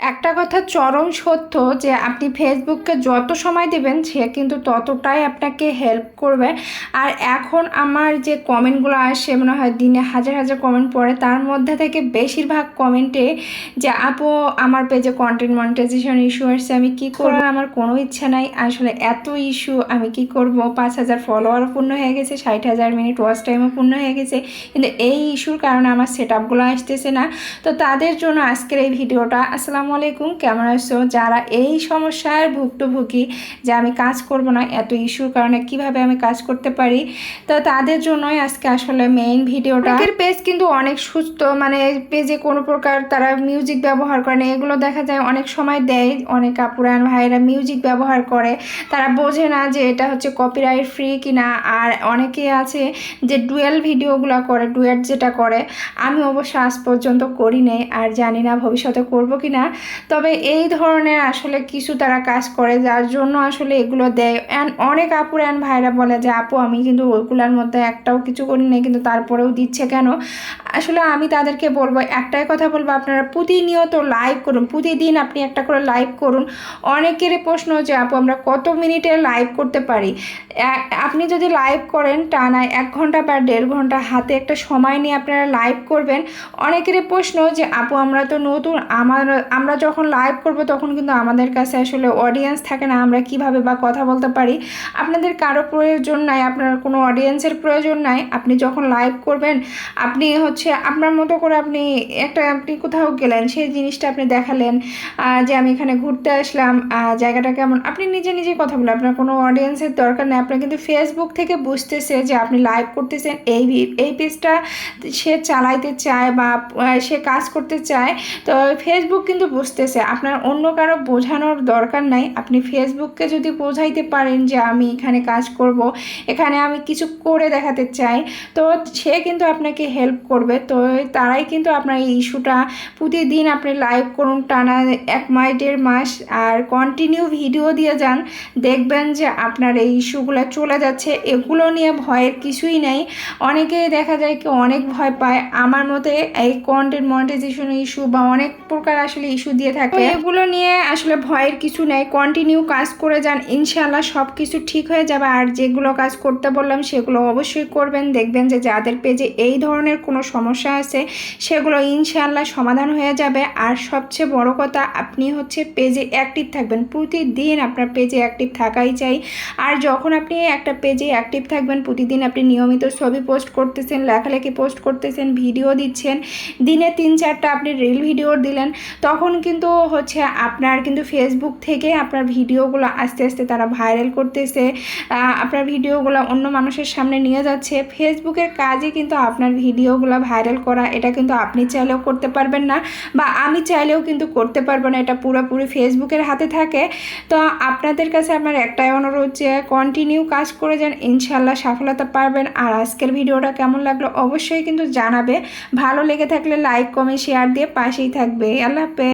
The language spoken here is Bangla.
একটা কথা চরম সত্য যে আপনি ফেসবুককে যত সময় দেবেন সে কিন্তু ততটাই আপনাকে হেল্প করবে। আর এখন আমার যে কমেন্টগুলো আসে মনে হয় দিনে হাজার হাজার কমেন্ট পড়ে, তার মধ্যে থেকে বেশিরভাগ কমেন্টে যে আপু আমার পেজে কন্টেন্ট মনিটাইজেশন ইস্যু আসছে, আমি কি করার আমার কোনো ইচ্ছা নাই, আসলে এত ইস্যু আমি কি করব, 5,000 ফলোয়ারও পূর্ণ হয়ে গেছে, 60,000 মিনিট ওয়াচ টাইমও পূর্ণ হয়ে গেছে, কিন্তু এই ইস্যুর কারণে আমার সেট আপগুলো আসতেছে না। তো তাদের জন্য আজকের এই ভিডিওটা। আসসালামু আলাইকুম, কেমন আছো? যারা এই সমস্যার ভুক্তভোগী যে আমি কাজ করব না এত ইস্যুর কারণে, কিভাবে আমি কাজ করতে পারি, তো তাদের জন্যই আজকে আসলে মেইন ভিডিওটা। অনেকের পেজ কিন্তু অনেক সুস্থ, মানে পেজে কোনো প্রকার তারা মিউজিক ব্যবহার করে না, এগুলো দেখা যায় অনেক সময় দেয়। অনেক আপুরান ভাইরা মিউজিক ব্যবহার করে, তারা বোঝে না যে এটা হচ্ছে কপিরাইট ফ্রি কিনা। আর অনেকে আছে যে ডুয়েল ভিডিওগুলো করে, ডুয়েট যেটা করে, আমি অবশ্য আজ পর্যন্ত করি নেই আর জানি না ভবিষ্যতে করব কি না। তবে এই ধরনের আসলে কিছু তারা কাজ করে যার জন্য আসলে এগুলো দেয়। অ্যান্ড অনেক আপুর অ্যান্ড ভাইরা বলে যে আপু আমি কিন্তু ওইগুলোর মধ্যে একটাও কিছু করি নাই, কিন্তু তারপরেও দিচ্ছে কেন? আসলে আমি তাদেরকে বলবো, একটাই কথা বলবো, আপনারা প্রতিনিয়ত লাইভ করুন, প্রতিদিন আপনি একটা করে লাইভ করুন। অনেকের প্রশ্ন যে আপু আমরা কত মিনিটে লাইভ করতে পারি। আপনি যদি লাইভ করেন টানা 1 ঘন্টা বা 1.5 ঘন্টা হাতে একটা সময় নিয়ে আপনারা লাইভ করবেন। অনেকেরই প্রশ্ন যে আপু আমরা তো নতুন, আমরা যখন লাইভ করব তখন কিন্তু আমাদের কাছে আসলে অডিয়েন্স থাকে না, আমরা কিভাবে বা কথা বলতে পারি? আপনাদের কারো প্রয়োজন নাই, আপনার কোনো অডিয়েন্সের প্রয়োজন নাই। আপনি যখন লাইভ করবেন আপনি হচ্ছে আপনার মতো করে আপনি কোথাও গেলেন, সেই জিনিসটা আপনি দেখালেন যে আমি এখানে ঘুরতে আসলাম, জায়গাটা কেমন, আপনি নিজে নিজে কথা বলেন, আপনার কোনো অডিয়েন্সের দরকার নেই। আপনার কিন্তু ফেসবুক থেকে বুঝতেছে যে আপনি লাইভ করতেছেন, এই পেজটা সে চালাইতে চায় বা সে কাজ করতে চায়। তো ফেসবুক কিন্তু বুঝতেছে, আপনার অন্য কারো বোঝানোর দরকার নাই। আপনি ফেসবুককে যদি বোঝাইতে পারেন যে আমি এখানে কাজ করব, এখানে আমি কিছু করে দেখাতে চাই, তো সে কিন্তু আপনাকে হেল্প করবে। তো তারাই কিন্তু আপনার এই ইস্যুটা, প্রতিদিন আপনি লাইভ করুন টানা 1 মাস 1.5 মাস আর কন্টিনিউ ভিডিও দিয়ে যান, দেখবেন যে আপনার এই ইস্যুগুলো চলে যাচ্ছে। এগুলো নিয়ে ভয়ের কিছুই নেই। অনেকেই দেখা যায় কি অনেক ভয় পায়, আমার মতে এই কন্টেন্ট মনিটাইজেশন ইস্যু বা অনেক প্রকার আসলে ইস্যু দিয়ে থাকে, এগুলো নিয়ে আসলে ভয়ের কিছু নেই। কন্টিনিউ কাজ করে যান, ইনশাল্লাহ সব কিছু ঠিক হয়ে যাবে। আর যেগুলো কাজ করতে বললাম সেগুলো অবশ্যই করবেন, দেখবেন যে যাদের পেজে এই ধরনের কোনো সমস্যা আছে সেগুলো ইনশাল্লাহ সমাধান হয়ে যাবে। আর সবচেয়ে বড় কথা, আপনি হচ্ছে পেজে অ্যাক্টিভ থাকবেন, প্রতিদিন আপনার পেজে অ্যাক্টিভ থাকাই চাই। আর যখন আপনি একটা পেজে অ্যাক্টিভ থাকবেন, প্রতিদিন আপনি নিয়মিত ছবি পোস্ট করতেছেন, লেখালেখি পোস্ট করতেছেন, ভিডিও দিচ্ছেন, দিনে 3-4টা আপনি রিল ভিডিও দিলেন, তখন কিন্তু হচ্ছে আপনার কিন্তু ফেসবুক থেকে আপনার ভিডিওগুলো আস্তে আস্তে তারা ভাইরাল করতেছে, আপনার ভিডিওগুলো অন্য মানুষের সামনে নিয়ে যাচ্ছে। ফেসবুকের কাজে কিন্তু আপনার ভিডিওগুলো ভাইরাল করা, এটা কিন্তু আপনি চাইলেও করতে পারবেন না বা আমি চাইলেও কিন্তু করতে পারবো না, এটা পুরোপুরি ফেসবুকের হাতে থাকে। তো আপনাদের কাছে আমার একটাই অনুরোধ যে কন্টিনিউ কাজ করে যান, ইনশাল্লাহ সফলতা পাবেন। আর আজকের ভিডিওটা কেমন লাগলো অবশ্যই কিন্তু জানাবে, ভালো লেগে থাকলে লাইক কমেন্ট শেয়ার দিয়ে পাশেই থাকবে। আল্লাহ হাফেজ।